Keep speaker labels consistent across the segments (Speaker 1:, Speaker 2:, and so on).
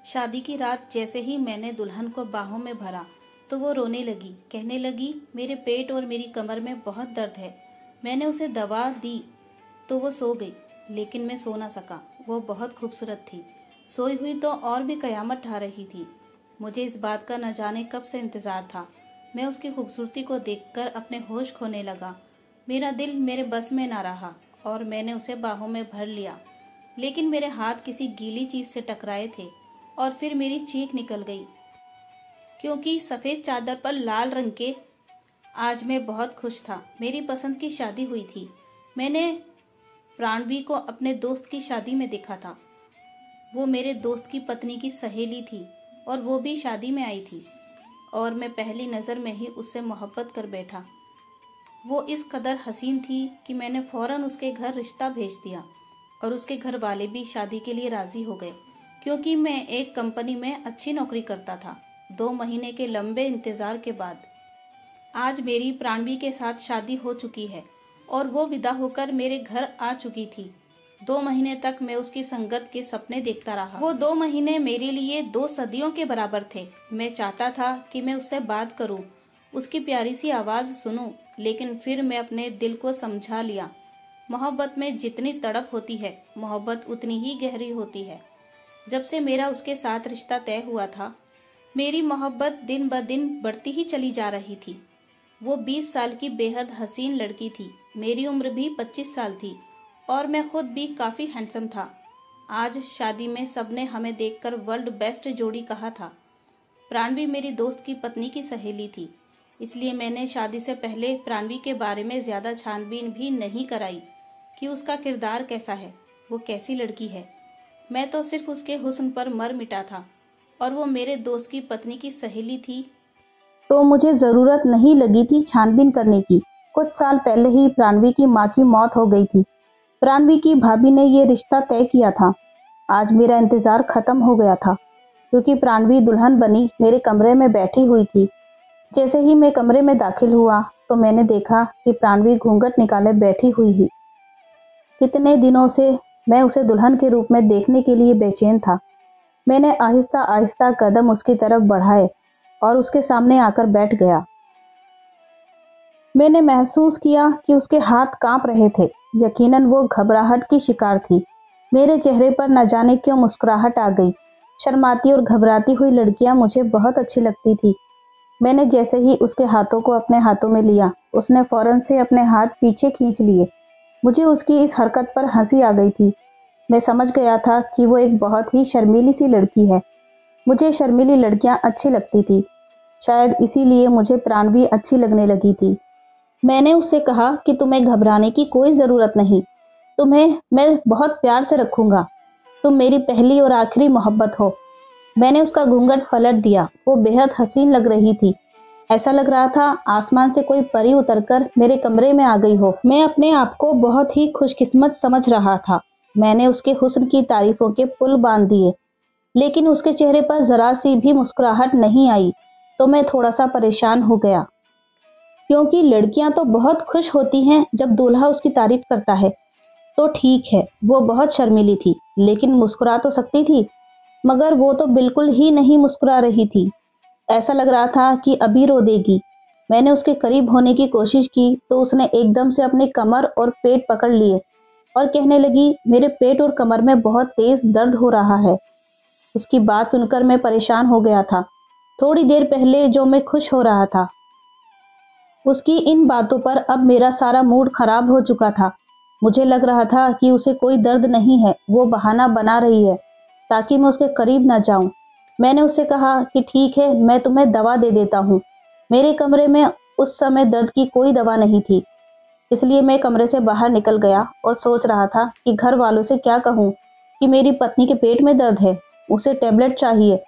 Speaker 1: शादी की रात जैसे ही मैंने दुल्हन को बाहों में भरा तो वो रोने लगी, कहने लगी मेरे पेट और मेरी कमर में बहुत दर्द है। मैंने उसे दवा दी तो वो सो गई, लेकिन मैं सो ना सका। वो बहुत खूबसूरत थी, सोई हुई तो और भी कयामत ढा रही थी। मुझे इस बात का न जाने कब से इंतजार था। मैं उसकी खूबसूरती को देखकर अपने होश खोने लगा। मेरा दिल मेरे बस में ना रहा और मैंने उसे बाहों में भर लिया, लेकिन मेरे हाथ किसी गीली चीज से टकराए थे और फिर मेरी चीख निकल गई, क्योंकि सफेद चादर पर लाल रंग के। आज मैं बहुत खुश था। मेरी पसंद की शादी हुई थी। मैंने प्राणवी को अपने दोस्त की शादी में देखा था। वो मेरे दोस्त की पत्नी की सहेली थी और वो भी शादी में आई थी, और मैं पहली नज़र में ही उससे मोहब्बत कर बैठा। वो इस कदर हसीन थी कि मैंने फौरन उसके घर रिश्ता भेज दिया और उसके घर वाले भी शादी के लिए राजी हो गए, क्योंकि मैं एक कंपनी में अच्छी नौकरी करता था। 2 महीने के लंबे इंतजार के बाद आज मेरी प्राणवी के साथ शादी हो चुकी है और वो विदा होकर मेरे घर आ चुकी थी। 2 महीने तक मैं उसकी संगत के सपने देखता रहा। वो 2 महीने मेरे लिए 2 सदियों के बराबर थे। मैं चाहता था कि मैं उससे बात करूं, उसकी प्यारी सी आवाज़ सुनूं, लेकिन फिर मैं अपने दिल को समझा लिया। मोहब्बत में जितनी तड़प होती है, मोहब्बत उतनी ही गहरी होती है। जब से मेरा उसके साथ रिश्ता तय हुआ था, मेरी मोहब्बत दिन ब दिन बढ़ती ही चली जा रही थी। वो 20 साल की बेहद हसीन लड़की थी। मेरी उम्र भी 25 साल थी और मैं खुद भी काफ़ी हैंडसम था। आज शादी में सबने हमें देखकर वर्ल्ड बेस्ट जोड़ी कहा था। प्राणवी मेरी दोस्त की पत्नी की सहेली थी, इसलिए मैंने शादी से पहले प्राणवी के बारे में ज़्यादा छानबीन भी नहीं कराई कि उसका किरदार कैसा है, वो कैसी लड़की है। मैं तो सिर्फ उसके हुस्न पर मर मिटा था, और वो मेरे दोस्त की पत्नी की सहेली थी, तो मुझे ज़रूरत नहीं लगी थी छानबीन करने की। कुछ साल पहले ही प्राणवी की माँ की मौत हो गई थी। प्राणवी की भाभी ने ये रिश्ता तय किया था। आज मेरा इंतज़ार ख़त्म हो गया था, क्योंकि प्राणवी दुल्हन बनी मेरे कमरे में बैठी हुई थी। जैसे ही मैं कमरे में दाखिल हुआ तो मैंने देखा कि प्राणवी घूंघट निकाले बैठी हुई है। कितने दिनों से मैं उसे दुल्हन के रूप में देखने के लिए बेचैन था। मैंने आहिस्ता आहिस्ता कदम उसकी तरफ बढ़ाए और उसके सामने आकर बैठ गया। मैंने महसूस किया कि उसके हाथ कांप रहे थे। यकीनन वो घबराहट की शिकार थी। मेरे चेहरे पर न जाने क्यों मुस्कुराहट आ गई। शर्माती और घबराती हुई लड़कियां मुझे बहुत अच्छी लगती थी। मैंने जैसे ही उसके हाथों को अपने हाथों में लिया, उसने फौरन से अपने हाथ पीछे खींच लिए। मुझे उसकी इस हरकत पर हंसी आ गई थी। मैं समझ गया था कि वो एक बहुत ही शर्मीली सी लड़की है। मुझे शर्मीली लड़कियां अच्छी लगती थी। शायद इसीलिए मुझे प्राणवी अच्छी लगने लगी थी। मैंने उससे कहा कि तुम्हें घबराने की कोई ज़रूरत नहीं, तुम्हें मैं बहुत प्यार से रखूंगा। तुम मेरी पहली और आखिरी मोहब्बत हो। मैंने उसका घूंघट पलट दिया। वो बेहद हसीन लग रही थी। ऐसा लग रहा था आसमान से कोई परी उतरकर मेरे कमरे में आ गई हो। मैं अपने आप को बहुत ही खुशकिस्मत समझ रहा था। मैंने उसके हुस्न की तारीफों के पुल बांध दिए, लेकिन उसके चेहरे पर जरा सी भी मुस्कुराहट नहीं आई। तो मैं थोड़ा सा परेशान हो गया, क्योंकि लड़कियां तो बहुत खुश होती हैं जब दूल्हा उसकी तारीफ करता है। तो ठीक है, वो बहुत शर्मीली थी, लेकिन मुस्कुरा तो सकती थी। मगर वो तो बिल्कुल ही नहीं मुस्कुरा रही थी। ऐसा लग रहा था कि अभी रो देगी। मैंने उसके करीब होने की कोशिश की तो उसने एकदम से अपनी कमर और पेट पकड़ लिए और कहने लगी, मेरे पेट और कमर में बहुत तेज दर्द हो रहा है। उसकी बात सुनकर मैं परेशान हो गया था। थोड़ी देर पहले जो मैं खुश हो रहा था, उसकी इन बातों पर अब मेरा सारा मूड खराब हो चुका था। मुझे लग रहा था कि उसे कोई दर्द नहीं है, वो बहाना बना रही है ताकि मैं उसके करीब ना जाऊं। मैंने उससे कहा कि ठीक है, मैं तुम्हें दवा दे देता हूँ। मेरे कमरे में उस समय दर्द की कोई दवा नहीं थी, इसलिए मैं कमरे से बाहर निकल गया और सोच रहा था कि घर वालों से क्या कहूँ कि मेरी पत्नी के पेट में दर्द है, उसे टेबलेट चाहिए।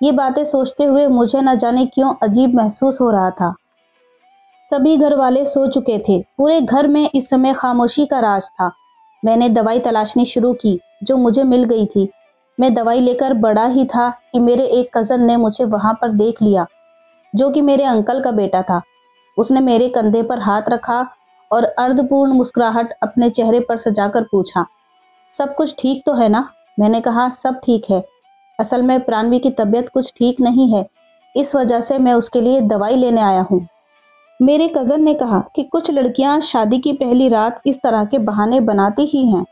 Speaker 1: ये बातें सोचते हुए मुझे न जाने क्यों अजीब महसूस हो रहा था। सभी घर वाले सो चुके थे। पूरे घर में इस समय खामोशी का राज था। मैंने दवाई तलाशनी शुरू की, जो मुझे मिल गई थी। मैं दवाई लेकर बड़ा ही था कि मेरे एक कज़न ने मुझे वहां पर देख लिया, जो कि मेरे अंकल का बेटा था। उसने मेरे कंधे पर हाथ रखा और अर्धपूर्ण मुस्कुराहट अपने चेहरे पर सजाकर पूछा, सब कुछ ठीक तो है ना? मैंने कहा, सब ठीक है। असल में प्राणवी की तबीयत कुछ ठीक नहीं है, इस वजह से मैं उसके लिए दवाई लेने आया हूँ। मेरे कज़न ने कहा कि कुछ लड़कियां शादी की पहली रात इस तरह के बहाने बनाती ही हैं,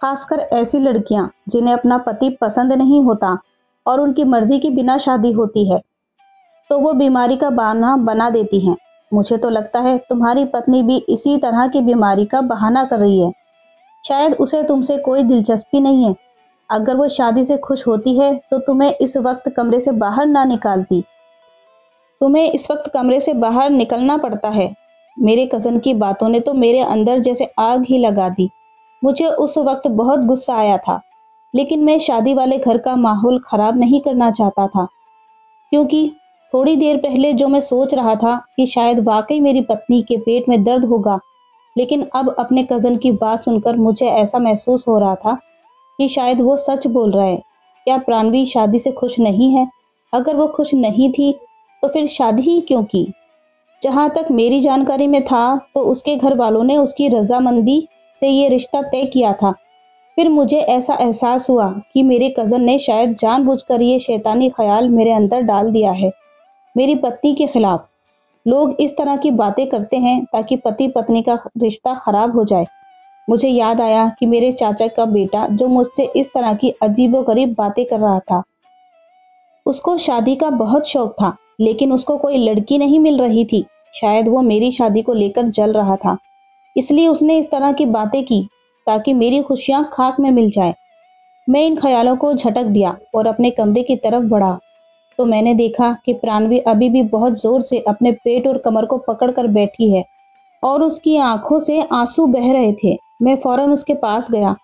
Speaker 1: खासकर ऐसी लड़कियां जिन्हें अपना पति पसंद नहीं होता और उनकी मर्जी के बिना शादी होती है, तो वो बीमारी का बहाना बना देती हैं। मुझे तो लगता है तुम्हारी पत्नी भी इसी तरह की बीमारी का बहाना कर रही है। शायद उसे तुमसे कोई दिलचस्पी नहीं है। अगर वो शादी से खुश होती है तो तुम्हें इस वक्त कमरे से बाहर ना निकालती। तुम्हें इस वक्त कमरे से बाहर निकलना पड़ता है। मेरे कज़न की बातों ने तो मेरे अंदर जैसे आग ही लगा दी। मुझे उस वक्त बहुत गुस्सा आया था, लेकिन मैं शादी वाले घर का माहौल खराब नहीं करना चाहता था, क्योंकि थोड़ी देर पहले जो मैं सोच रहा था कि शायद वाकई मेरी पत्नी के पेट में दर्द होगा, लेकिन अब अपने कज़न की बात सुनकर मुझे ऐसा महसूस हो रहा था कि शायद वो सच बोल रहा है। क्या प्राणवी शादी से खुश नहीं है? अगर वो खुश नहीं थी तो फिर शादी ही क्यों की? जहाँ तक मेरी जानकारी में था तो उसके घर वालों ने उसकी रजामंदी से ये रिश्ता तय किया था। फिर मुझे ऐसा एहसास हुआ कि मेरे कज़न ने शायद जानबूझकर ये शैतानी ख्याल मेरे अंदर डाल दिया है, मेरी पत्नी के खिलाफ। लोग इस तरह की बातें करते हैं ताकि पति पत्नी का रिश्ता खराब हो जाए। मुझे याद आया कि मेरे चाचा का बेटा जो मुझसे इस तरह की अजीबोगरीब बातें कर रहा था। उसको शादी का बहुत शौक था, लेकिन उसको कोई लड़की नहीं मिल रही थी। शायद वो मेरी शादी को लेकर जल रहा था, इसलिए उसने इस तरह की बातें की ताकि मेरी खुशियां खाक में मिल जाए। मैं इन ख्यालों को झटक दिया और अपने कमरे की तरफ बढ़ा, तो मैंने देखा कि प्राणवी अभी भी बहुत जोर से अपने पेट और कमर को पकड़कर बैठी है और उसकी आंखों से आंसू बह रहे थे। मैं फौरन उसके पास गया,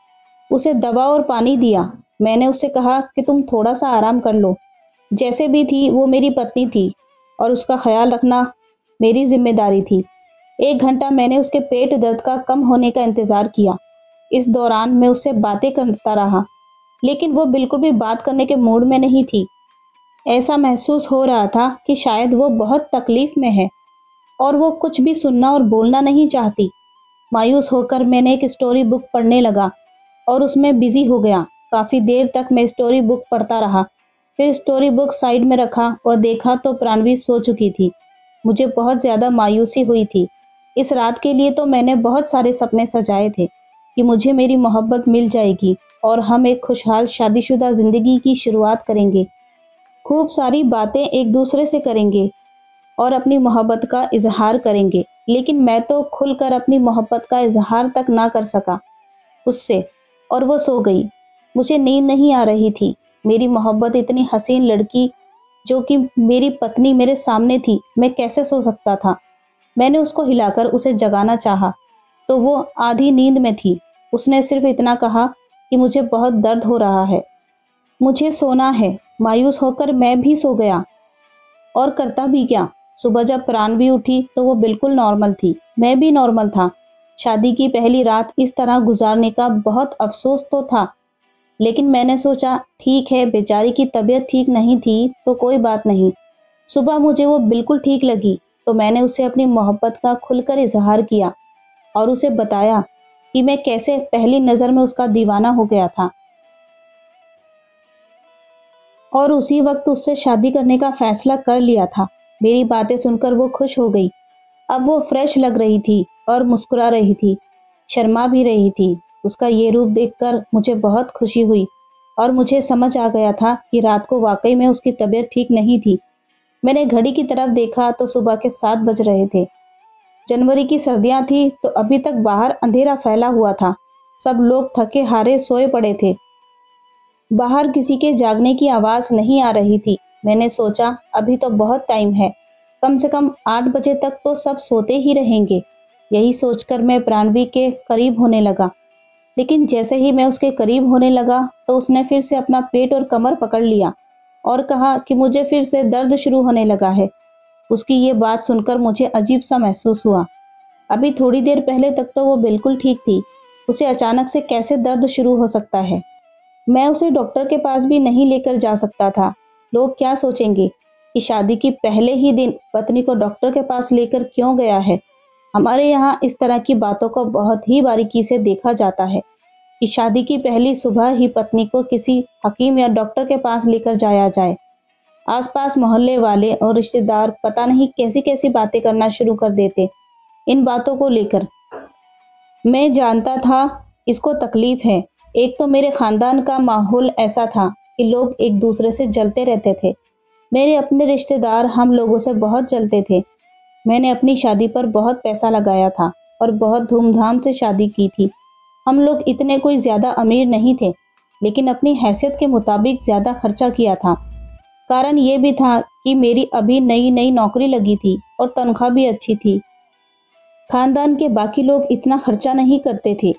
Speaker 1: उसे दवा और पानी दिया। मैंने उससे कहा कि तुम थोड़ा सा आराम कर लो। जैसे भी थी वो मेरी पत्नी थी और उसका ख्याल रखना मेरी जिम्मेदारी थी। 1 घंटा मैंने उसके पेट दर्द का कम होने का इंतजार किया। इस दौरान मैं उससे बातें करता रहा, लेकिन वो बिल्कुल भी बात करने के मूड में नहीं थी। ऐसा महसूस हो रहा था कि शायद वो बहुत तकलीफ में है और वो कुछ भी सुनना और बोलना नहीं चाहती। मायूस होकर मैंने एक स्टोरी बुक पढ़ने लगा और उसमें बिजी हो गया। काफ़ी देर तक मैं स्टोरी बुक पढ़ता रहा, फिर स्टोरी बुक साइड में रखा और देखा तो प्राणवी सो चुकी थी। मुझे बहुत ज़्यादा मायूसी हुई थी। इस रात के लिए तो मैंने बहुत सारे सपने सजाए थे कि मुझे मेरी मोहब्बत मिल जाएगी और हम एक खुशहाल शादीशुदा ज़िंदगी की शुरुआत करेंगे। खूब सारी बातें एक दूसरे से करेंगे और अपनी मोहब्बत का इजहार करेंगे। लेकिन मैं तो खुलकर अपनी मोहब्बत का इजहार तक ना कर सका उससे, और वो सो गई। मुझे नींद नहीं आ रही थी। मेरी मोहब्बत इतनी हसीन लड़की जो कि मेरी पत्नी मेरे सामने थी, मैं कैसे सो सकता था? मैंने उसको हिलाकर उसे जगाना चाहा तो वो आधी नींद में थी। उसने सिर्फ इतना कहा कि मुझे बहुत दर्द हो रहा है, मुझे सोना है। मायूस होकर मैं भी सो गया, और करता भी क्या। सुबह जब प्राणवी उठी तो वो बिल्कुल नॉर्मल थी, मैं भी नॉर्मल था। शादी की पहली रात इस तरह गुजारने का बहुत अफसोस तो था, लेकिन मैंने सोचा ठीक है, बेचारी की तबीयत ठीक नहीं थी तो कोई बात नहीं। सुबह मुझे वो बिल्कुल ठीक लगी तो मैंने उसे अपनी मोहब्बत का खुलकर इजहार किया और उसे बताया कि मैं कैसे पहली नज़र में उसका दीवाना हो गया था और उसी वक्त उससे शादी करने का फैसला कर लिया था। मेरी बातें सुनकर वो खुश हो गई। अब वो फ्रेश लग रही थी और मुस्कुरा रही थी, शर्मा भी रही थी। उसका ये रूप देखकर मुझे बहुत खुशी हुई और मुझे समझ आ गया था कि रात को वाकई में उसकी तबीयत ठीक नहीं थी। मैंने घड़ी की तरफ देखा तो सुबह के 7 बज रहे थे। जनवरी की सर्दियां थी तो अभी तक बाहर अंधेरा फैला हुआ था। सब लोग थके हारे सोए पड़े थे। बाहर किसी के जागने की आवाज नहीं आ रही थी। मैंने सोचा अभी तो बहुत टाइम है, कम से कम 8 बजे तक तो सब सोते ही रहेंगे। यही सोचकर मैं प्राणवी के करीब होने लगा, लेकिन जैसे ही मैं उसके करीब होने लगा तो उसने फिर से अपना पेट और कमर पकड़ लिया और कहा कि मुझे फिर से दर्द शुरू होने लगा है। उसकी ये बात सुनकर मुझे अजीब सा महसूस हुआ। अभी थोड़ी देर पहले तक तो वो बिल्कुल ठीक थी, उसे अचानक से कैसे दर्द शुरू हो सकता है? मैं उसे डॉक्टर के पास भी नहीं लेकर जा सकता था। लोग क्या सोचेंगे कि शादी की पहले ही दिन पत्नी को डॉक्टर के पास लेकर क्यों गया है। हमारे यहाँ इस तरह की बातों को बहुत ही बारीकी से देखा जाता है कि शादी की पहली सुबह ही पत्नी को किसी हकीम या डॉक्टर के पास लेकर जाया जाए। आसपास मोहल्ले वाले और रिश्तेदार पता नहीं कैसी कैसी बातें करना शुरू कर देते इन बातों को लेकर। मैं जानता था इसको तकलीफ है। एक तो मेरे खानदान का माहौल ऐसा था कि लोग एक दूसरे से जलते रहते थे। मेरे अपने रिश्तेदार हम लोगों से बहुत जलते थे। मैंने अपनी शादी पर बहुत पैसा लगाया था और बहुत धूमधाम से शादी की थी। हम लोग इतने कोई ज़्यादा अमीर नहीं थे, लेकिन अपनी हैसियत के मुताबिक ज़्यादा खर्चा किया था। कारण ये भी था कि मेरी अभी नई नई नौकरी लगी थी और तनख्वाह भी अच्छी थी। खानदान के बाकी लोग इतना खर्चा नहीं करते थे,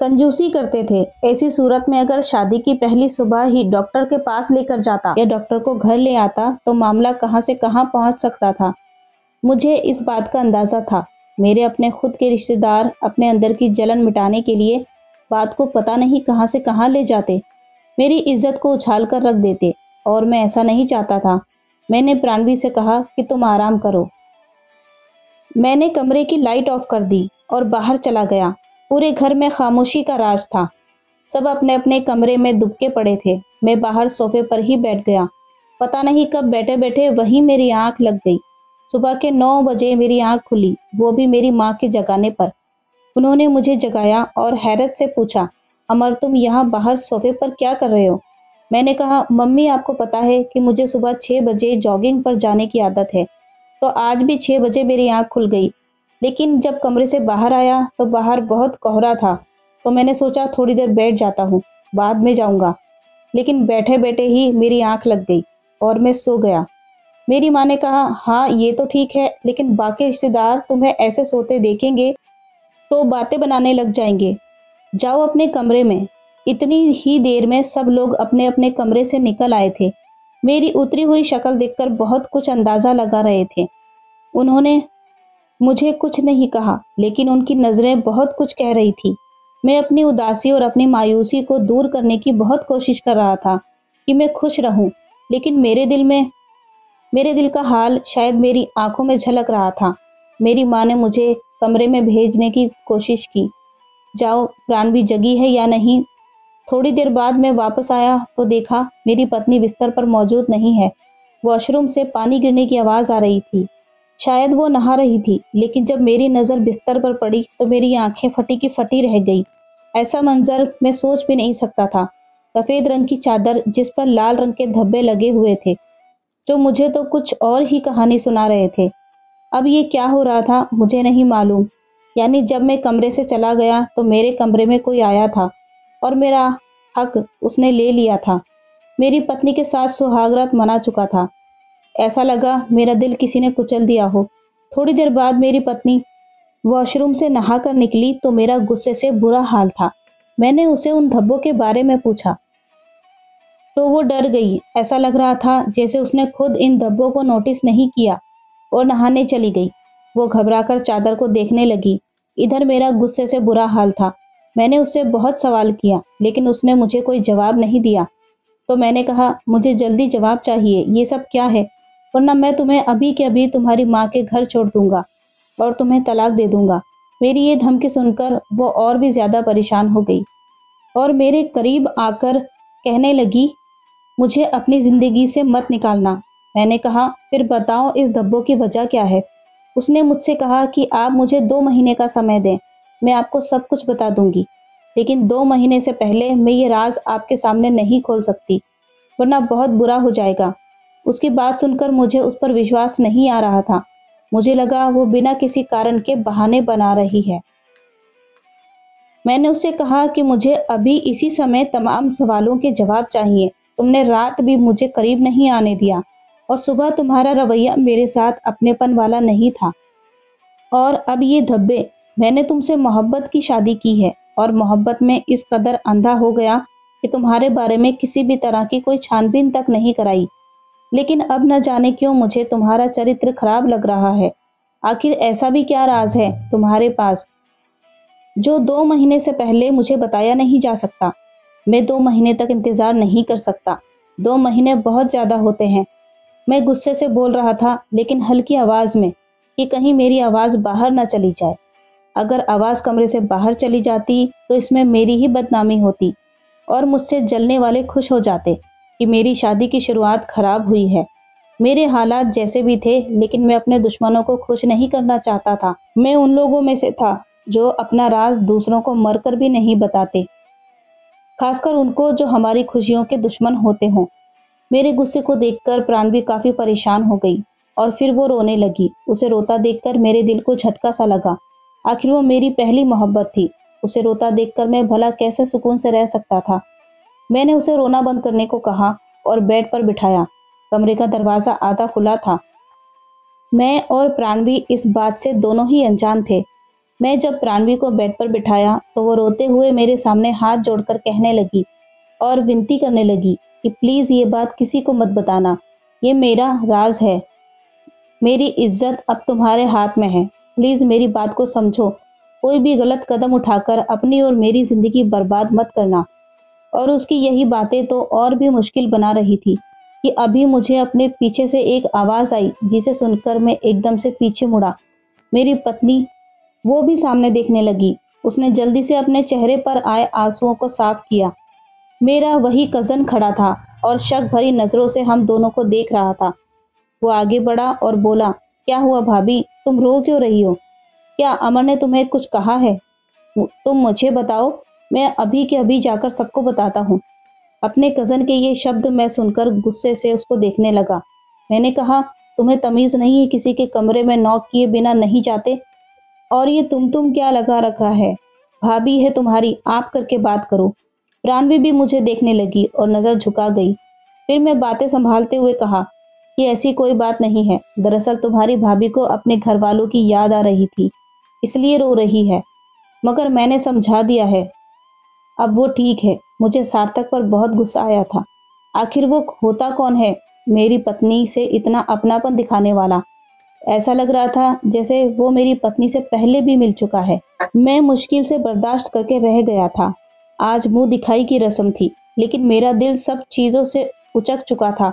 Speaker 1: कंजूसी करते थे। ऐसी सूरत में अगर शादी की पहली सुबह ही डॉक्टर के पास लेकर जाता या डॉक्टर को घर ले आता तो मामला कहां से कहां पहुंच सकता था। मुझे इस बात का अंदाज़ा था। मेरे अपने खुद के रिश्तेदार अपने अंदर की जलन मिटाने के लिए बात को पता नहीं कहां से कहां ले जाते, मेरी इज्जत को उछाल कर रख देते, और मैं ऐसा नहीं चाहता था। मैंने प्राणवी से कहा कि तुम आराम करो। मैंने कमरे की लाइट ऑफ कर दी और बाहर चला गया। पूरे घर में खामोशी का राज था। सब अपने अपने कमरे में दुबके पड़े थे। मैं बाहर सोफे पर ही बैठ गया। पता नहीं कब बैठे बैठे वहीं मेरी आंख लग गई। सुबह के 9 बजे मेरी आंख खुली, वो भी मेरी माँ के जगाने पर। उन्होंने मुझे जगाया और हैरत से पूछा, अमर तुम यहाँ बाहर सोफे पर क्या कर रहे हो? मैंने कहा, मम्मी आपको पता है कि मुझे सुबह 6 बजे जॉगिंग पर जाने की आदत है, तो आज भी 6 बजे मेरी आंख खुल गई। लेकिन जब कमरे से बाहर आया तो बाहर बहुत कोहरा था, तो मैंने सोचा थोड़ी देर बैठ जाता हूँ, बाद में जाऊँगा। लेकिन बैठे बैठे ही मेरी आंख लग गई और मैं सो गया। मेरी माँ ने कहा, हाँ ये तो ठीक है, लेकिन बाकी रिश्तेदार तुम्हें ऐसे सोते देखेंगे तो बातें बनाने लग जाएंगे। जाओ अपने कमरे में। इतनी ही देर में सब लोग अपने अपने कमरे से निकल आए थे। मेरी उतरी हुई शक्ल देखकर बहुत कुछ अंदाज़ा लगा रहे थे। उन्होंने मुझे कुछ नहीं कहा, लेकिन उनकी नज़रें बहुत कुछ कह रही थी। मैं अपनी उदासी और अपनी मायूसी को दूर करने की बहुत कोशिश कर रहा था कि मैं खुश रहूं, लेकिन मेरे दिल का हाल शायद मेरी आंखों में झलक रहा था। मेरी माँ ने मुझे कमरे में भेजने की कोशिश की। जाओ प्राणवी जगी है या नहीं। थोड़ी देर बाद मैं वापस आया तो देखा मेरी पत्नी बिस्तर पर मौजूद नहीं है। वॉशरूम से पानी गिरने की आवाज़ आ रही थी। शायद वो नहा रही थी, लेकिन जब मेरी नज़र बिस्तर पर पड़ी तो मेरी आंखें फटी की फटी रह गई। ऐसा मंजर मैं सोच भी नहीं सकता था। सफ़ेद रंग की चादर जिस पर लाल रंग के धब्बे लगे हुए थे, जो मुझे तो कुछ और ही कहानी सुना रहे थे। अब ये क्या हो रहा था मुझे नहीं मालूम। यानी जब मैं कमरे से चला गया तो मेरे कमरे में कोई आया था और मेरा हक उसने ले लिया था। मेरी पत्नी के साथ सुहागरात मना चुका था। ऐसा लगा मेरा दिल किसी ने कुचल दिया हो। थोड़ी देर बाद मेरी पत्नी वॉशरूम से नहाकर निकली तो मेरा गुस्से से बुरा हाल था। मैंने उसे उन धब्बों के बारे में पूछा तो वो डर गई। ऐसा लग रहा था जैसे उसने खुद इन धब्बों को नोटिस नहीं किया और नहाने चली गई। वो घबराकर चादर को देखने लगी। इधर मेरा गुस्से से बुरा हाल था। मैंने उससे बहुत सवाल किया, लेकिन उसने मुझे कोई जवाब नहीं दिया। तो मैंने कहा, मुझे जल्दी जवाब चाहिए, ये सब क्या है? वरना मैं तुम्हें अभी के अभी तुम्हारी माँ के घर छोड़ दूंगा और तुम्हें तलाक दे दूंगा। मेरी ये धमकी सुनकर वो और भी ज़्यादा परेशान हो गई और मेरे करीब आकर कहने लगी, मुझे अपनी ज़िंदगी से मत निकालना। मैंने कहा, फिर बताओ इस धब्बों की वजह क्या है? उसने मुझसे कहा कि आप मुझे 2 महीने का समय दें, मैं आपको सब कुछ बता दूंगी। लेकिन 2 महीने से पहले मैं ये राज आपके सामने नहीं खोल सकती, वरना बहुत बुरा हो जाएगा। उसकी बात सुनकर मुझे उस पर विश्वास नहीं आ रहा था। मुझे लगा वो बिना किसी कारण के बहाने बना रही है। मैंने उससे कहा कि मुझे अभी इसी समय तमाम सवालों के जवाब चाहिए। तुमने रात भी मुझे करीब नहीं आने दिया और सुबह तुम्हारा रवैया मेरे साथ अपनेपन वाला नहीं था। और अब ये धब्बे, मैंने तुमसे मोहब्बत की शादी की है और मोहब्बत में इस कदर अंधा हो गया कि तुम्हारे बारे में किसी भी तरह की कोई छानबीन तक नहीं कराई। लेकिन अब न जाने क्यों मुझे तुम्हारा चरित्र खराब लग रहा है। आखिर ऐसा भी क्या राज है तुम्हारे पास जो 2 महीने से पहले मुझे बताया नहीं जा सकता? मैं 2 महीने तक इंतज़ार नहीं कर सकता। 2 महीने बहुत ज़्यादा होते हैं। मैं गुस्से से बोल रहा था, लेकिन हल्की आवाज़ में, कि कहीं मेरी आवाज़ बाहर न चली जाए। अगर आवाज़ कमरे से बाहर चली जाती तो इसमें मेरी ही बदनामी होती और मुझसे जलने वाले खुश हो जाते कि मेरी शादी की शुरुआत खराब हुई है। मेरे हालात जैसे भी थे, लेकिन मैं अपने दुश्मनों को खुश नहीं करना चाहता था। मैं उन लोगों में से था जो अपना राज दूसरों को मरकर भी नहीं बताते, खासकर उनको जो हमारी खुशियों के दुश्मन होते हों। मेरे गुस्से को देखकर प्राणवी काफी परेशान हो गई और फिर वो रोने लगी। उसे रोता देखकर मेरे दिल को झटका सा लगा। आखिर वो मेरी पहली मोहब्बत थी। उसे रोता देखकर मैं भला कैसे सुकून से रह सकता था। मैंने उसे रोना बंद करने को कहा और बेड पर बिठाया। कमरे का दरवाजा आधा खुला था। मैं और प्राणवी इस बात से दोनों ही अनजान थे। मैं जब प्राणवी को बेड पर बिठाया तो वो रोते हुए मेरे सामने हाथ जोड़कर कहने लगी और विनती करने लगी कि प्लीज़ ये बात किसी को मत बताना, ये मेरा राज है। मेरी इज्जत अब तुम्हारे हाथ में है। प्लीज़ मेरी बात को समझो। कोई भी गलत कदम उठाकर अपनी और मेरी ज़िंदगी बर्बाद मत करना। और उसकी यही बातें तो और भी मुश्किल बना रही थी कि अभी मुझे अपने पीछे से एक आवाज़ आई, जिसे सुनकर मैं एकदम से पीछे मुड़ा। मेरी पत्नी, वो भी सामने देखने लगी। उसने जल्दी से अपने चेहरे पर आए आंसुओं को साफ किया। मेरा वही कज़न खड़ा था और शक भरी नज़रों से हम दोनों को देख रहा था। वो आगे बढ़ा और बोला, क्या हुआ भाभी, तुम रो क्यों रही हो? क्या अमर ने तुम्हें कुछ कहा है? तुम मुझे बताओ, मैं अभी के अभी जाकर सबको बताता हूँ। अपने कज़न के ये शब्द मैं सुनकर गुस्से से उसको देखने लगा। मैंने कहा, तुम्हें तमीज़ नहीं है? किसी के कमरे में नॉक किए बिना नहीं जाते? और ये तुम क्या लगा रखा है? भाभी है तुम्हारी, आप करके बात करो। प्राणवी भी मुझे देखने लगी और नज़र झुका गई। फिर मैं बातें संभालते हुए कहा कि ऐसी कोई बात नहीं है। दरअसल तुम्हारी भाभी को अपने घर वालों की याद आ रही थी, इसलिए रो रही है। मगर मैंने समझा दिया है, अब वो ठीक है। मुझे सार्थक पर बहुत गुस्सा आया था। आखिर वो होता कौन है मेरी पत्नी से इतना अपनापन दिखाने वाला? ऐसा लग रहा था जैसे वो मेरी पत्नी से पहले भी मिल चुका है। मैं मुश्किल से बर्दाश्त करके रह गया था। आज मुंह दिखाई की रस्म थी, लेकिन मेरा दिल सब चीज़ों से उचक चुका था।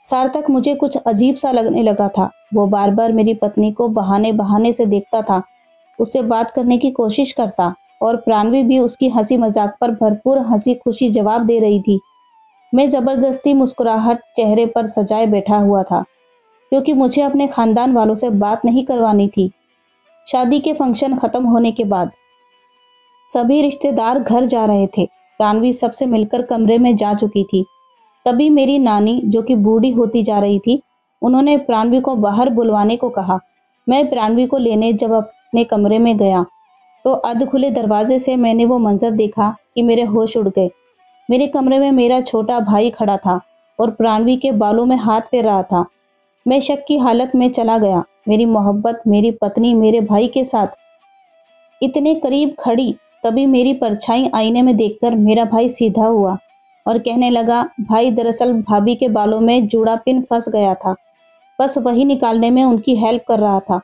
Speaker 1: सार्थक मुझे कुछ अजीब सा लगने लगा था। वो बार बार मेरी पत्नी को बहाने बहाने से देखता था, उससे बात करने की कोशिश करता और प्राणवी भी उसकी हंसी मजाक पर भरपूर हंसी खुशी जवाब दे रही थी। मैं जबरदस्ती मुस्कुराहट चेहरे पर सजाए बैठा हुआ था, क्योंकि मुझे अपने खानदान वालों से बात नहीं करवानी थी। शादी के फंक्शन खत्म होने के बाद सभी रिश्तेदार घर जा रहे थे। प्राणवी सबसे मिलकर कमरे में जा चुकी थी। तभी मेरी नानी, जो कि बूढ़ी होती जा रही थी, उन्होंने प्राणवी को बाहर बुलवाने को कहा। मैं प्राणवी को लेने जब अपने कमरे में गया तो अध खुले दरवाजे से मैंने वो मंजर देखा कि मेरे होश उड़ गए। मेरे कमरे में मेरा छोटा भाई खड़ा था और प्राणवी के बालों में हाथ फेर रहा था। मैं शक की हालत में चला गया। मेरी मोहब्बत, मेरी पत्नी मेरे भाई के साथ इतने करीब खड़ी। तभी मेरी परछाई आईने में देखकर मेरा भाई सीधा हुआ और कहने लगा, भाई दरअसल भाभी के बालों में जूड़ा पिन फंस गया था, बस वही निकालने में उनकी हेल्प कर रहा था।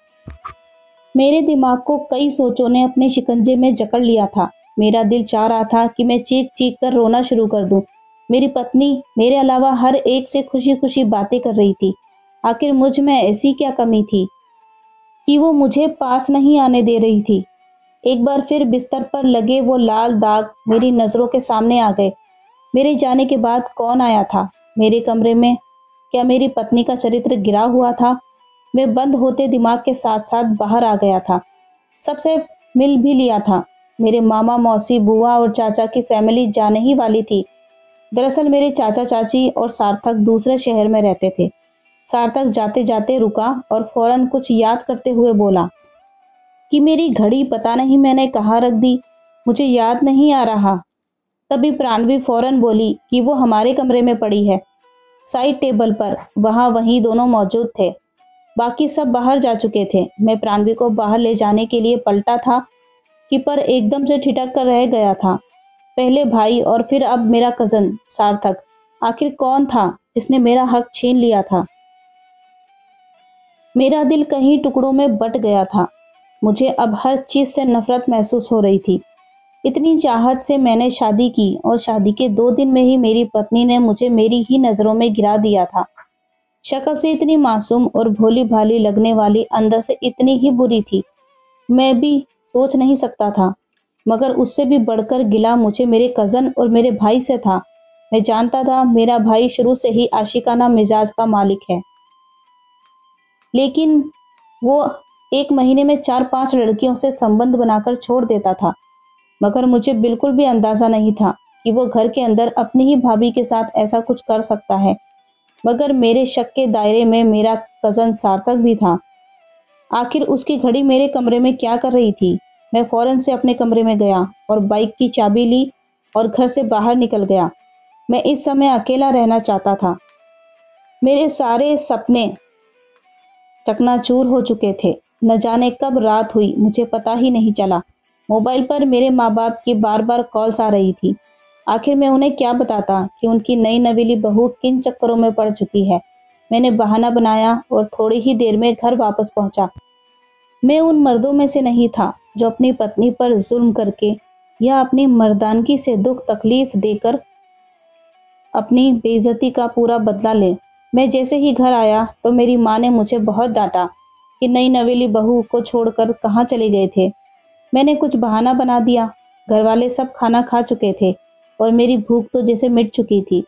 Speaker 1: मेरे दिमाग को कई सोचों ने अपने शिकंजे में जकड़ लिया था। मेरा दिल चाह रहा था कि मैं चीख चीख कर रोना शुरू कर दूं। मेरी पत्नी मेरे अलावा हर एक से खुशी खुशी बातें कर रही थी। आखिर मुझ में ऐसी क्या कमी थी कि वो मुझे पास नहीं आने दे रही थी? एक बार फिर बिस्तर पर लगे वो लाल दाग मेरी नज़रों के सामने आ गए। मेरे जाने के बाद कौन आया था मेरे कमरे में? क्या मेरी पत्नी का चरित्र गिरा हुआ था? मैं बंद होते दिमाग के साथ साथ बाहर आ गया था। सबसे मिल भी लिया था। मेरे मामा, मौसी, बुआ और चाचा की फैमिली जाने ही वाली थी। दरअसल मेरे चाचा चाची और सार्थक दूसरे शहर में रहते थे। सार्थक जाते जाते रुका और फौरन कुछ याद करते हुए बोला कि मेरी घड़ी पता नहीं मैंने कहाँ रख दी, मुझे याद नहीं आ रहा। तभी प्राणवी फौरन बोली कि वो हमारे कमरे में पड़ी है, साइड टेबल पर। वहीं दोनों मौजूद थे। बाकी सब बाहर जा चुके थे। मैं प्राणवी को बाहर ले जाने के लिए पलटा था कि पर एकदम से ठिठक कर रह गया था। पहले भाई और फिर अब मेरा कज़न सार्थक। आखिर कौन था जिसने मेरा हक छीन लिया था? मेरा दिल कहीं टुकड़ों में बट गया था। मुझे अब हर चीज़ से नफरत महसूस हो रही थी। इतनी चाहत से मैंने शादी की और शादी के 2 दिन में ही मेरी पत्नी ने मुझे मेरी ही नज़रों में गिरा दिया था। शक्ल से इतनी मासूम और भोली भाली लगने वाली अंदर से इतनी ही बुरी थी। मैं भी सोच नहीं सकता था, मगर उससे भी बढ़कर गिला मुझे मेरे कज़न और मेरे भाई से था। मैं जानता था मेरा भाई शुरू से ही आशिकाना मिजाज का मालिक है, लेकिन वो 1 महीने में 4-5 लड़कियों से संबंध बनाकर छोड़ देता था। मगर मुझे बिल्कुल भी अंदाजा नहीं था कि वो घर के अंदर अपनी ही भाभी के साथ ऐसा कुछ कर सकता है। मगर मेरे शक के दायरे में मेरा कज़न सार्थक भी था। आखिर उसकी घड़ी मेरे कमरे में क्या कर रही थी? मैं फौरन से अपने कमरे में गया और बाइक की चाबी ली और घर से बाहर निकल गया। मैं इस समय अकेला रहना चाहता था। मेरे सारे सपने चकनाचूर हो चुके थे। न जाने कब रात हुई, मुझे पता ही नहीं चला। मोबाइल पर मेरे माँ बाप की बार बार कॉल्स आ रही थी। आखिर मैं उन्हें क्या बताता कि उनकी नई नवेली बहू किन चक्करों में पड़ चुकी है। मैंने बहाना बनाया और थोड़ी ही देर में घर वापस पहुंचा। मैं उन मर्दों में से नहीं था जो अपनी पत्नी पर जुल्म करके या अपनी मर्दानगी से दुख तकलीफ देकर अपनी बेइज्जती का पूरा बदला ले। मैं जैसे ही घर आया तो मेरी माँ ने मुझे बहुत डांटा कि नई नवेली बहू को छोड़कर कहाँ चले गए थे। मैंने कुछ बहाना बना दिया। घर वाले सब खाना खा चुके थे और मेरी भूख तो जैसे मिट चुकी थी,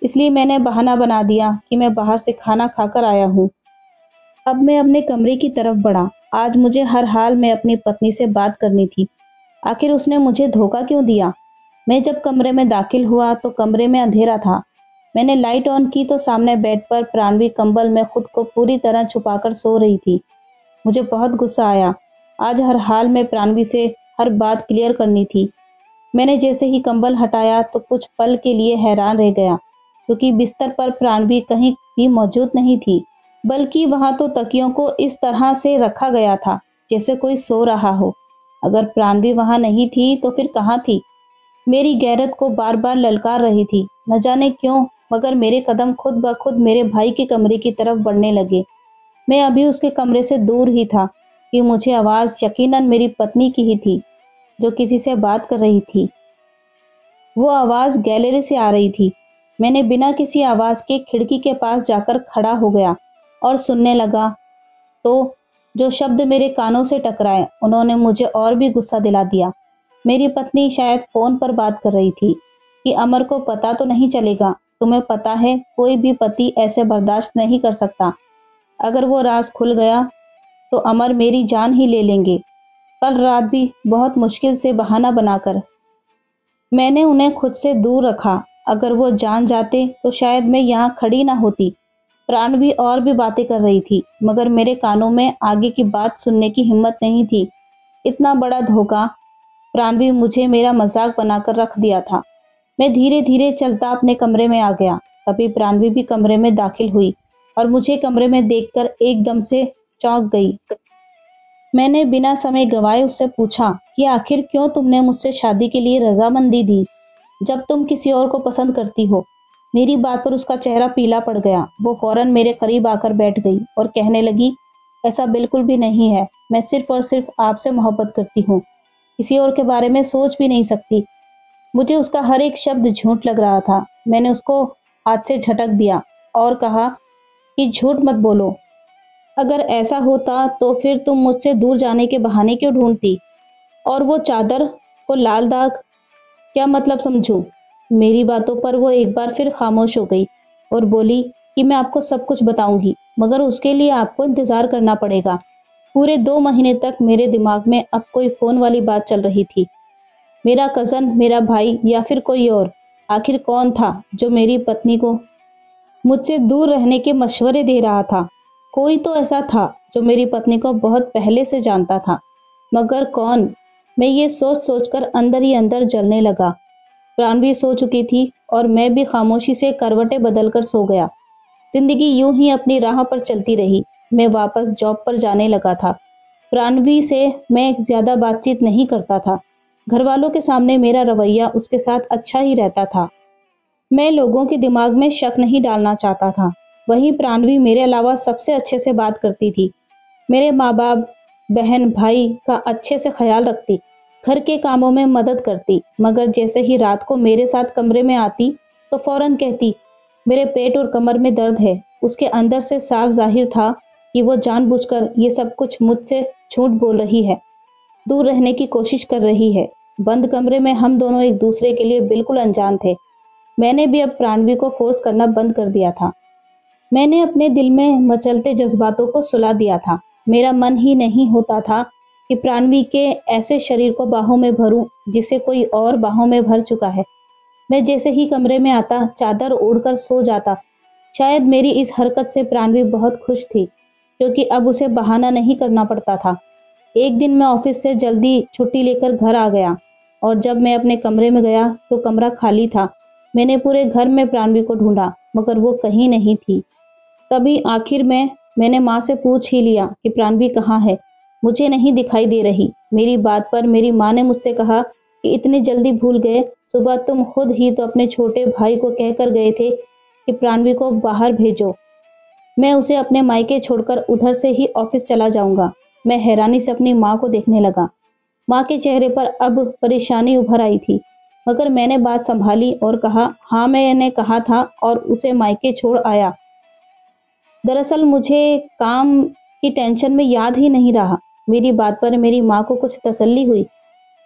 Speaker 1: इसलिए मैंने बहाना बना दिया कि मैं बाहर से खाना खाकर आया हूँ। अब मैं अपने कमरे की तरफ बढ़ा। आज मुझे हर हाल में अपनी पत्नी से बात करनी थी। आखिर उसने मुझे धोखा क्यों दिया? मैं जब कमरे में दाखिल हुआ तो कमरे में अंधेरा था। मैंने लाइट ऑन की तो सामने बेड पर प्राणवी कंबल में खुद को पूरी तरह छुपाकर सो रही थी। मुझे बहुत गुस्सा आया। आज हर हाल में प्राणवी से हर बात क्लियर करनी थी। मैंने जैसे ही कंबल हटाया तो कुछ पल के लिए हैरान रह गया, क्योंकि बिस्तर पर प्राणवी कहीं भी मौजूद नहीं थी, बल्कि वहां तो तकियों को इस तरह से रखा गया था जैसे कोई सो रहा हो। अगर प्राणवी वहां नहीं थी तो फिर कहाँ थी? मेरी गैरत को बार बार ललकार रही थी। न जाने क्यों, मगर मेरे कदम खुद ब खुद मेरे भाई के कमरे की तरफ बढ़ने लगे। मैं अभी उसके कमरे से दूर ही था कि मुझे आवाज़ यकीनन मेरी पत्नी की ही थी, जो किसी से बात कर रही थी। वो आवाज़ गैलरी से आ रही थी। मैंने बिना किसी आवाज़ के खिड़की के पास जाकर खड़ा हो गया और सुनने लगा, तो जो शब्द मेरे कानों से टकराए उन्होंने मुझे और भी गुस्सा दिला दिया। मेरी पत्नी शायद फ़ोन पर बात कर रही थी कि अमर को पता तो नहीं चलेगा। तुम्हें पता है, कोई भी पति ऐसे बर्दाश्त नहीं कर सकता। अगर वो राज खुल गया तो अमर मेरी जान ही ले लेंगे। कल रात भी बहुत मुश्किल से बहाना बनाकर मैंने उन्हें खुद से दूर रखा। अगर वो जान जाते तो शायद मैं यहाँ खड़ी ना होती। प्राणवी और भी बातें कर रही थी, मगर मेरे कानों में आगे की बात सुनने की हिम्मत नहीं थी। इतना बड़ा धोखा प्राणवी मुझे मेरा मजाक बनाकर रख दिया था। मैं धीरे धीरे चलता अपने कमरे में आ गया। तभी प्राणवी भी कमरे में दाखिल हुई और मुझे कमरे में देखकर एकदम से चौंक गई। मैंने बिना समय गंवाए उससे पूछा कि आखिर क्यों तुमने मुझसे शादी के लिए रजामंदी दी, जब तुम किसी और को पसंद करती हो। मेरी बात पर उसका चेहरा पीला पड़ गया। वो फौरन मेरे करीब आकर बैठ गई और कहने लगी, ऐसा बिल्कुल भी नहीं है। मैं सिर्फ और सिर्फ आपसे मोहब्बत करती हूँ, किसी और के बारे में सोच भी नहीं सकती। मुझे उसका हर एक शब्द झूठ लग रहा था। मैंने उसको हाथ से झटक दिया और कहा कि झूठ मत बोलो। अगर ऐसा होता तो फिर तुम मुझसे दूर जाने के बहाने क्यों ढूंढती? और वो चादर, वो लाल दाग, क्या मतलब समझूं? मेरी बातों पर वो एक बार फिर खामोश हो गई और बोली कि मैं आपको सब कुछ बताऊंगी, मगर उसके लिए आपको इंतजार करना पड़ेगा। पूरे 2 महीने तक मेरे दिमाग में अब कोई फोन वाली बात चल रही थी। मेरा कजन, मेरा भाई या फिर कोई और? आखिर कौन था जो मेरी पत्नी को मुझसे दूर रहने के मशवरे दे रहा था? कोई तो ऐसा था जो मेरी पत्नी को बहुत पहले से जानता था, मगर कौन? मैं ये सोच सोचकर अंदर ही अंदर जलने लगा। प्राणवी सो चुकी थी और मैं भी खामोशी से करवटें बदलकर सो गया। जिंदगी यूं ही अपनी राह पर चलती रही। मैं वापस जॉब पर जाने लगा था। प्राणवी से मैं ज्यादा बातचीत नहीं करता था। घर वालों के सामने मेरा रवैया उसके साथ अच्छा ही रहता था। मैं लोगों के दिमाग में शक नहीं डालना चाहता था। वहीं प्राणवी मेरे अलावा सबसे अच्छे से बात करती थी। मेरे माँ बाप, बहन, भाई का अच्छे से ख्याल रखती, घर के कामों में मदद करती। मगर जैसे ही रात को मेरे साथ कमरे में आती तो फौरन कहती, मेरे पेट और कमर में दर्द है। उसके अंदर से साफ जाहिर था कि वो जानबूझकर ये सब कुछ मुझसे झूठ बोल रही है। दूर रहने की कोशिश कर रही है। बंद कमरे में हम दोनों एक दूसरे के लिए बिल्कुल अनजान थे। मैंने भी अब प्राणवी को फोर्स करना बंद कर दिया था। मैंने अपने दिल में मचलते जज्बातों को सुला दिया था। मेरा मन ही नहीं होता था कि प्राणवी के ऐसे शरीर को बाहों में भरूं जिसे कोई और बाहों में भर चुका है। मैं जैसे ही कमरे में आता चादर ओढ़कर सो जाता। शायद मेरी इस हरकत से प्राणवी बहुत खुश थी, क्योंकि अब उसे बहाना नहीं करना पड़ता था। एक दिन मैं ऑफिस से जल्दी छुट्टी लेकर घर आ गया और जब मैं अपने कमरे में गया तो कमरा खाली था। मैंने पूरे घर में प्राणवी को ढूंढा, मगर वो कहीं नहीं थी। तभी आखिर में मैंने माँ से पूछ ही लिया कि प्राणवी कहाँ है। मुझे नहीं दिखाई दे रही। मेरी बात पर मेरी माँ ने मुझसे कहा कि इतनी जल्दी भूल गए? सुबह तुम खुद ही तो अपने छोटे भाई को कहकर गए थे कि प्राणवी को बाहर भेजो। मैं उसे अपने मायके छोड़कर उधर से ही ऑफिस चला जाऊंगा। मैं हैरानी से अपनी माँ को देखने लगा। माँ के चेहरे पर अब परेशानी उभर आई थी, मगर मैंने बात संभाली और कहा, हाँ मैंने कहा था और उसे मायके छोड़ आया। दरअसल मुझे काम की टेंशन में याद ही नहीं रहा। मेरी बात पर मेरी माँ को कुछ तसल्ली हुई।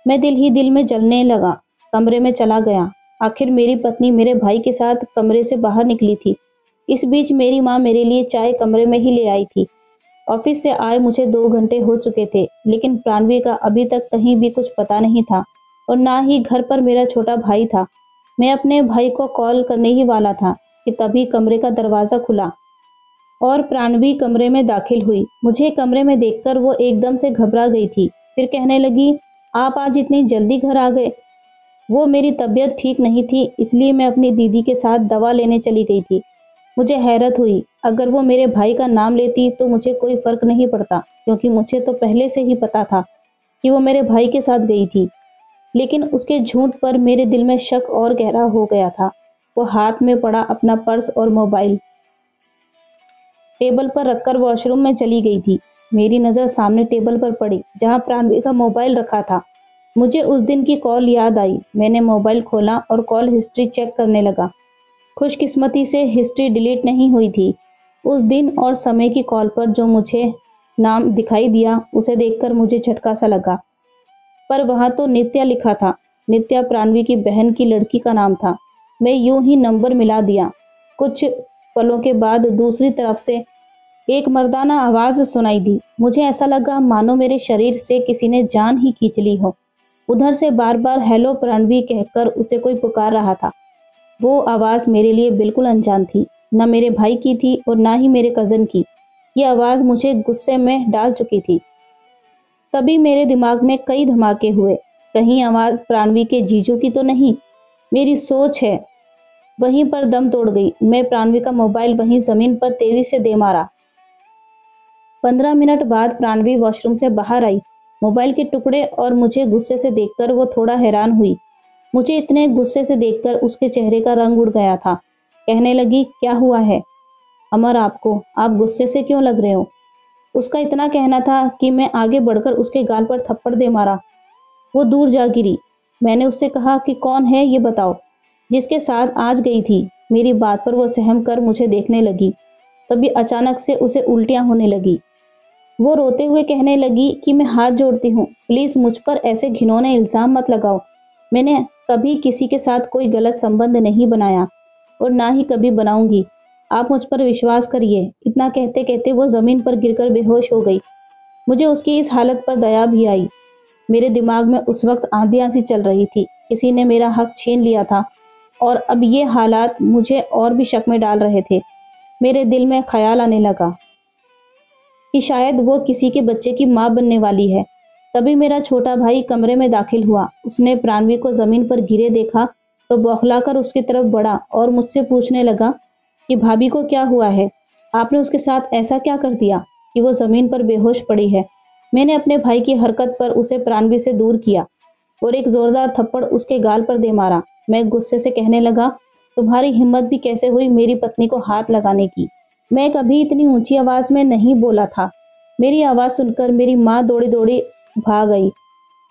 Speaker 1: मैं दिल ही दिल में जलने लगा। कमरे में चला गया। आखिर मेरी पत्नी मेरे भाई के साथ कमरे से बाहर निकली थी। इस बीच मेरी माँ मेरे लिए चाय कमरे में ही ले आई थी। ऑफिस से आए मुझे 2 घंटे हो चुके थे, लेकिन प्राणवी का अभी तक कहीं भी कुछ पता नहीं था और ना ही घर पर मेरा छोटा भाई था। मैं अपने भाई को कॉल करने ही वाला था कि तभी कमरे का दरवाज़ा खुला और प्राणवी कमरे में दाखिल हुई। मुझे कमरे में देखकर वो एकदम से घबरा गई थी। फिर कहने लगी, आप आज इतनी जल्दी घर आ गए? वो मेरी तबीयत ठीक नहीं थी, इसलिए मैं अपनी दीदी के साथ दवा लेने चली गई थी। मुझे हैरत हुई। अगर वो मेरे भाई का नाम लेती तो मुझे कोई फर्क नहीं पड़ता, क्योंकि मुझे तो पहले से ही पता था कि वो मेरे भाई के साथ गई थी। लेकिन उसके झूठ पर मेरे दिल में शक और गहरा हो गया था। वो हाथ में पड़ा अपना पर्स और मोबाइल टेबल पर रखकर वॉशरूम में चली गई थी। मेरी नज़र सामने टेबल पर पड़ी जहां प्राणवी का मोबाइल रखा था। मुझे उस दिन की कॉल याद आई। मैंने मोबाइल खोला और कॉल हिस्ट्री चेक करने लगा। खुशकिस्मती से हिस्ट्री डिलीट नहीं हुई थी। उस दिन और समय की कॉल पर जो मुझे नाम दिखाई दिया उसे देखकर मुझे झटका सा लगा। पर वहां तो नित्या लिखा था। नित्या प्राणवी की बहन की लड़की का नाम था। मैं यूं ही नंबर मिला दिया। कुछ पलों के बाद दूसरी तरफ से एक मर्दाना आवाज सुनाई दी। मुझे ऐसा लगा मानो मेरे शरीर से किसी ने जान ही खींच ली हो। उधर से बार बार हेलो प्राणवी कहकर उसे कोई पुकार रहा था। वो आवाज मेरे लिए बिल्कुल अनजान थी। न मेरे भाई की थी और ना ही मेरे कजन की। ये आवाज मुझे गुस्से में डाल चुकी थी। तभी मेरे दिमाग में कई धमाके हुए। कहीं आवाज प्राणवी के जीजू की तो नहीं? मेरी सोच है वहीं पर दम तोड़ गई। मैं प्राणवी का मोबाइल वहीं जमीन पर तेजी से दे मारा। 15 मिनट बाद प्राणवी वॉशरूम से बाहर आई, मोबाइल के टुकड़े और मुझे गुस्से से देखकर वो थोड़ा हैरान हुई। मुझे इतने गुस्से से देखकर उसके चेहरे का रंग उड़ गया था। कहने लगी, क्या हुआ है अमर आपको? आप गुस्से से क्यों लग रहे हो? उसका इतना कहना था कि मैं आगे बढ़कर उसके गाल पर थप्पड़ दे मारा। वो दूर जा गिरी। मैंने उससे कहा कि कौन है ये बताओ, जिसके साथ आज गई थी। मेरी बात पर वो सहम कर मुझे देखने लगी। तभी अचानक से उसे उल्टियां होने लगी। वो रोते हुए कहने लगी कि मैं हाथ जोड़ती हूँ, प्लीज मुझ पर ऐसे घिनौने इल्जाम मत लगाओ। मैंने कभी किसी के साथ कोई गलत संबंध नहीं बनाया और ना ही कभी बनाऊंगी। आप मुझ पर विश्वास करिए। इतना कहते कहते वो जमीन पर गिरकर बेहोश हो गई। मुझे उसकी इस हालत पर दया भी आई। मेरे दिमाग में उस वक्त आंधियां सी चल रही थी। किसी ने मेरा हक छीन लिया था और अब ये हालात मुझे और भी शक में डाल रहे थे। मेरे दिल में ख्याल आने लगा कि शायद वो किसी के बच्चे की माँ बनने वाली है। तभी मेरा छोटा भाई कमरे में दाखिल हुआ। उसने प्राणवी को जमीन पर गिरे देखा तो बौखलाकर उसकी तरफ बढ़ा और मुझसे पूछने लगा कि भाभी को क्या हुआ है? आपने उसके साथ ऐसा क्या कर दिया कि वो जमीन पर बेहोश पड़ी है? मैंने अपने भाई की हरकत पर उसे प्राणवी से दूर किया और एक जोरदार थप्पड़ उसके गाल पर दे मारा। मैं गुस्से से कहने लगा, तुम्हारी हिम्मत भी कैसे हुई मेरी पत्नी को हाथ लगाने की? मैं कभी इतनी ऊंची आवाज में नहीं बोला था। मेरी आवाज सुनकर मेरी माँ दौड़ी दौड़ी भाग गई।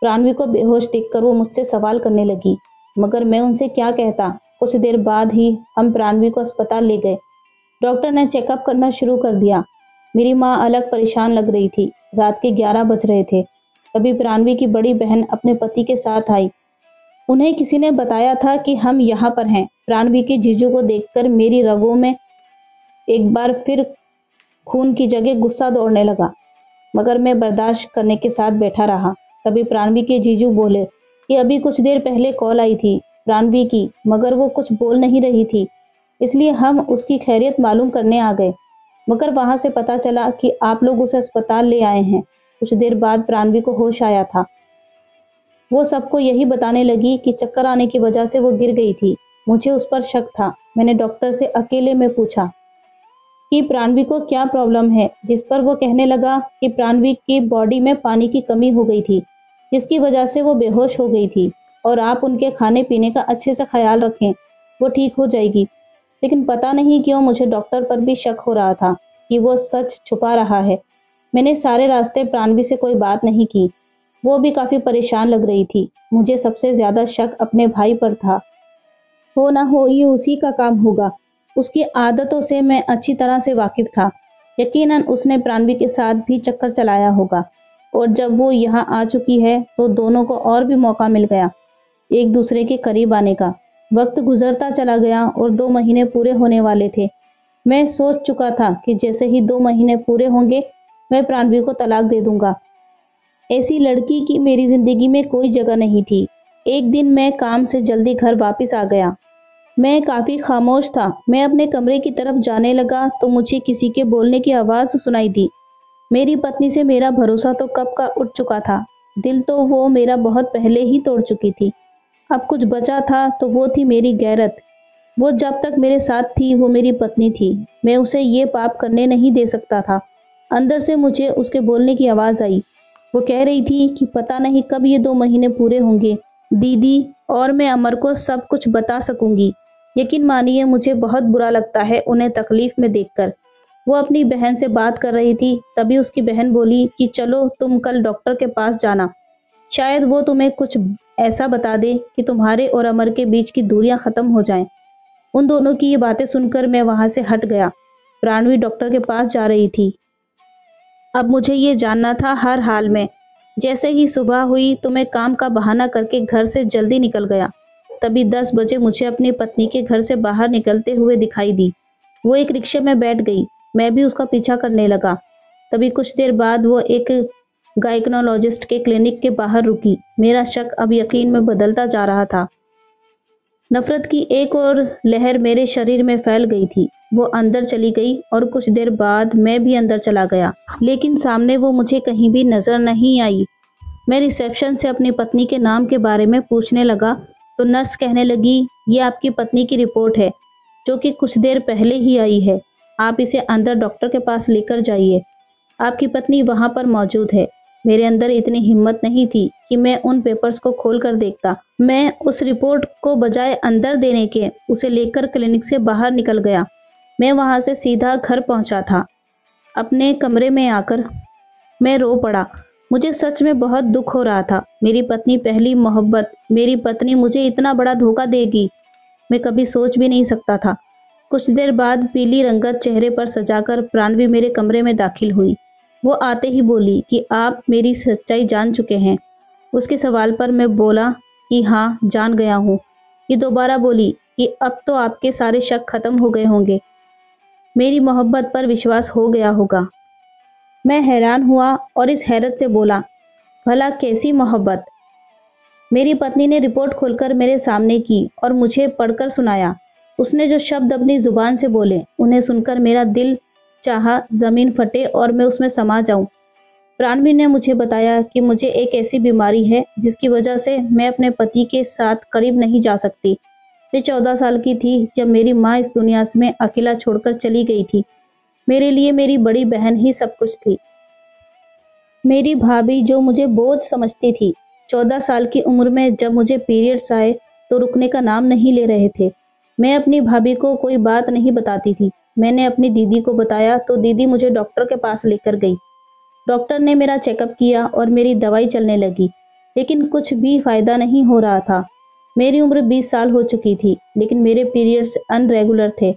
Speaker 1: प्राणवी को बेहोश देखकर वो मुझसे सवाल करने लगी, मगर मैं उनसे क्या कहता। कुछ देर बाद ही हम प्राणवी को अस्पताल ले गए। डॉक्टर ने चेकअप करना शुरू कर दिया। मेरी माँ अलग परेशान लग रही थी। रात के 11 बज रहे थे। तभी प्राणवी की बड़ी बहन अपने पति के साथ आई। उन्हें किसी ने बताया था कि हम यहाँ पर हैं। प्राणवी के जीजू को देखकर मेरी रगों में एक बार फिर खून की जगह गुस्सा दौड़ने लगा, मगर मैं बर्दाश्त करने के साथ बैठा रहा। तभी प्राणवी के जीजू बोले कि अभी कुछ देर पहले कॉल आई थी प्राणवी की, मगर वो कुछ बोल नहीं रही थी, इसलिए हम उसकी खैरियत मालूम करने आ गए, मगर वहां से पता चला कि आप लोग उसे अस्पताल ले आए हैं। कुछ देर बाद प्राणवी को होश आया था। वो सबको यही बताने लगी कि चक्कर आने की वजह से वो गिर गई थी। मुझे उस पर शक था। मैंने डॉक्टर से अकेले में पूछा कि प्राणवी को क्या प्रॉब्लम है, जिस पर वो कहने लगा कि प्राणवी की बॉडी में पानी की कमी हो गई थी, जिसकी वजह से वो बेहोश हो गई थी, और आप उनके खाने पीने का अच्छे से ख्याल रखें, वो ठीक हो जाएगी। लेकिन पता नहीं क्यों मुझे डॉक्टर पर भी शक हो रहा था कि वो सच छुपा रहा है। मैंने सारे रास्ते प्राणवी से कोई बात नहीं की। वो भी काफी परेशान लग रही थी। मुझे सबसे ज्यादा शक अपने भाई पर था। हो ना हो ये उसी का काम होगा। उसकी आदतों से मैं अच्छी तरह से वाकिफ था। यकीनन उसने प्राणवी के साथ भी चक्कर चलाया होगा, और जब वो यहाँ आ चुकी है तो दोनों को और भी मौका मिल गया एक दूसरे के करीब आने का। वक्त गुजरता चला गया और 2 महीने पूरे होने वाले थे। मैं सोच चुका था कि जैसे ही 2 महीने पूरे होंगे मैं प्राणवी को तलाक दे दूंगा। ऐसी लड़की की मेरी जिंदगी में कोई जगह नहीं थी। एक दिन मैं काम से जल्दी घर वापस आ गया। मैं काफी खामोश था। मैं अपने कमरे की तरफ जाने लगा तो मुझे किसी के बोलने की आवाज सुनाई दी। मेरी पत्नी से मेरा भरोसा तो कब का उठ चुका था। दिल तो वो मेरा बहुत पहले ही तोड़ चुकी थी। अब कुछ बचा था तो वो थी मेरी गैरत। वो जब तक मेरे साथ थी वो मेरी पत्नी थी। मैं उसे ये पाप करने नहीं दे सकता था। अंदर से मुझे उसके बोलने की आवाज आई। वो कह रही थी कि पता नहीं कब ये 2 महीने पूरे होंगे दीदी, और मैं अमर को सब कुछ बता सकूंगी। यकीन मानिए मुझे बहुत बुरा लगता है उन्हें तकलीफ में देखकर। वो अपनी बहन से बात कर रही थी, तभी उसकी बहन बोली कि चलो तुम कल डॉक्टर के पास जाना, शायद वो तुम्हें कुछ ऐसा बता दे कि तुम्हारे और अमर के बीच की दूरियां खत्म हो जाएं। उन दोनों की ये बातें सुनकर मैं वहां से हट गया। प्राणवी डॉक्टर के पास जा रही थी। अब मुझे ये जानना था हर हाल में। जैसे ही सुबह हुई तो मैं काम का बहाना करके घर से जल्दी निकल गया। तभी 10 बजे मुझे अपनी पत्नी के घर से बाहर निकलते हुए दिखाई दी। वो एक रिक्शे में बैठ गई। मैं भी उसका पीछा करने लगा। तभी कुछ देर बाद वो एक गायकोनोलॉजिस्ट के क्लिनिक के बाहर रुकी। मेरा शक अब यकीन में बदलता जा रहा था। नफरत की एक और लहर मेरे शरीर में फैल गई थी। वो अंदर चली गई और कुछ देर बाद मैं भी अंदर चला गया, लेकिन सामने वो मुझे कहीं भी नजर नहीं आई। मैं रिसेप्शन से अपनी पत्नी के नाम के बारे में पूछने लगा तो नर्स कहने लगी, ये आपकी पत्नी की रिपोर्ट है जो कि कुछ देर पहले ही आई है। आप इसे अंदर डॉक्टर के पास लेकर जाइए। आपकी पत्नी वहां पर मौजूद है। मेरे अंदर इतनी हिम्मत नहीं थी कि मैं उन पेपर्स को खोल कर देखता। मैं उस रिपोर्ट को बजाय अंदर देने के उसे लेकर क्लिनिक से बाहर निकल गया। मैं वहां से सीधा घर पहुंचा था। अपने कमरे में आकर मैं रो पड़ा। मुझे सच में बहुत दुख हो रहा था। मेरी पत्नी पहली मोहब्बत, मेरी पत्नी मुझे इतना बड़ा धोखा देगी, मैं कभी सोच भी नहीं सकता था। कुछ देर बाद पीली रंगत चेहरे पर सजाकर प्राणवी मेरे कमरे में दाखिल हुई। वो आते ही बोली कि आप मेरी सच्चाई जान चुके हैं। उसके सवाल पर मैं बोला कि हाँ, जान गया हूँ। ये दोबारा बोली कि अब तो आपके सारे शक खत्म हो गए होंगे, मेरी मोहब्बत पर विश्वास हो गया होगा। मैं हैरान हुआ और इस हैरत से बोला, भला कैसी मोहब्बत? मेरी पत्नी ने रिपोर्ट खोलकर मेरे सामने की और मुझे पढ़कर सुनाया। उसने जो शब्द अपनी जुबान से बोले उन्हें सुनकर मेरा दिल चाहा जमीन फटे और मैं उसमें समा जाऊं। प्राणवी ने मुझे बताया कि मुझे एक ऐसी बीमारी है जिसकी वजह से मैं अपने पति के साथ करीब नहीं जा सकती। मैं 14 साल की थी जब मेरी माँ इस दुनिया में अकेला छोड़कर चली गई थी। मेरे लिए मेरी बड़ी बहन ही सब कुछ थी। मेरी भाभी जो मुझे बोझ समझती थी। 14 साल की उम्र में जब मुझे पीरियड्स आए तो रुकने का नाम नहीं ले रहे थे। मैं अपनी भाभी को कोई बात नहीं बताती थी। मैंने अपनी दीदी को बताया तो दीदी मुझे डॉक्टर के पास लेकर गई। डॉक्टर ने मेरा चेकअप किया और मेरी दवाई चलने लगी, लेकिन कुछ भी फायदा नहीं हो रहा था। मेरी उम्र 20 साल हो चुकी थी, लेकिन मेरे पीरियड्स अनरेगुलर थे,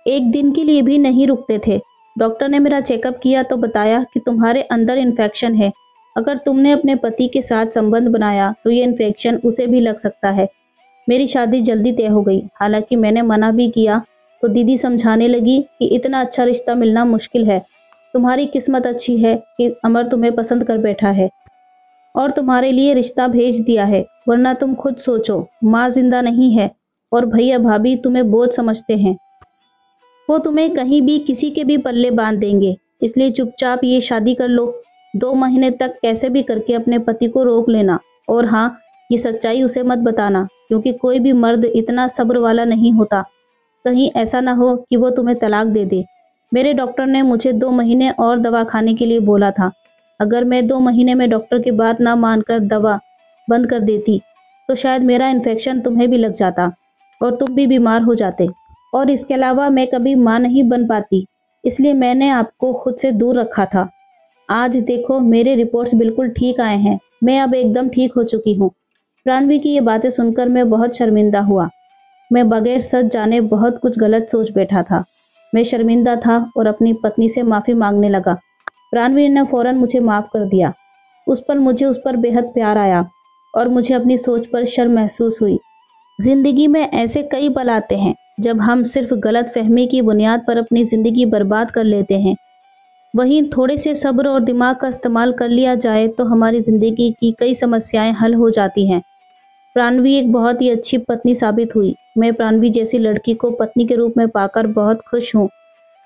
Speaker 1: एक दिन के लिए भी नहीं रुकते थे। डॉक्टर ने मेरा चेकअप किया तो बताया कि तुम्हारे अंदर इन्फेक्शन है, अगर तुमने अपने पति के साथ संबंध बनाया तो ये इन्फेक्शन उसे भी लग सकता है। मेरी शादी जल्दी तय हो गई। हालांकि मैंने मना भी किया तो दीदी समझाने लगी कि इतना अच्छा रिश्ता मिलना मुश्किल है। तुम्हारी किस्मत अच्छी है कि अमर तुम्हें पसंद कर बैठा है और तुम्हारे लिए रिश्ता भेज दिया है, वरना तुम खुद सोचो, माँ जिंदा नहीं है और भैया भाभी तुम्हें बोझ समझते हैं। वो तुम्हें कहीं भी किसी के भी पल्ले बांध देंगे, इसलिए चुपचाप ये शादी कर लो। 2 महीने तक कैसे भी करके अपने पति को रोक लेना, और हाँ, ये सच्चाई उसे मत बताना, क्योंकि कोई भी मर्द इतना सब्र वाला नहीं होता। कहीं ऐसा ना हो कि वो तुम्हें तलाक दे दे। मेरे डॉक्टर ने मुझे 2 महीने और दवा खाने के लिए बोला था। अगर मैं 2 महीने में डॉक्टर की बात ना मानकर दवा बंद कर देती तो शायद मेरा इन्फेक्शन तुम्हें भी लग जाता और तुम भी बीमार हो जाते। और इसके अलावा मैं कभी माँ नहीं बन पाती, इसलिए मैंने आपको खुद से दूर रखा था। आज देखो, मेरे रिपोर्ट्स बिल्कुल ठीक आए हैं। मैं अब एकदम ठीक हो चुकी हूँ। प्राणवी की ये बातें सुनकर मैं बहुत शर्मिंदा हुआ। मैं बगैर सच जाने बहुत कुछ गलत सोच बैठा था। मैं शर्मिंदा था और अपनी पत्नी से माफ़ी मांगने लगा। प्राणवी ने फौरन मुझे माफ़ कर दिया। मुझे उस पर बेहद प्यार आया और मुझे अपनी सोच पर शर्म महसूस हुई। जिंदगी में ऐसे कई पल आते हैं जब हम सिर्फ गलत फहमी की बुनियाद पर अपनी ज़िंदगी बर्बाद कर लेते हैं। वहीं थोड़े से सब्र और दिमाग का इस्तेमाल कर लिया जाए तो हमारी ज़िंदगी की कई समस्याएं हल हो जाती हैं। प्राणवी एक बहुत ही अच्छी पत्नी साबित हुई। मैं प्राणवी जैसी लड़की को पत्नी के रूप में पाकर बहुत खुश हूँ।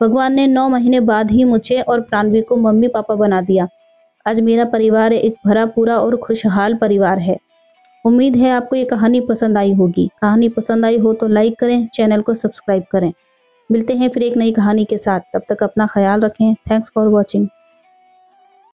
Speaker 1: भगवान ने 9 महीने बाद ही मुझे और प्राणवी को मम्मी पापा बना दिया। आज मेरा परिवार एक भरा पूरा और खुशहाल परिवार है। उम्मीद है आपको ये कहानी पसंद आई होगी। कहानी पसंद आई हो तो लाइक करें, चैनल को सब्सक्राइब करें। मिलते हैं फिर एक नई कहानी के साथ। तब तक अपना ख्याल रखें। Thanks for watching.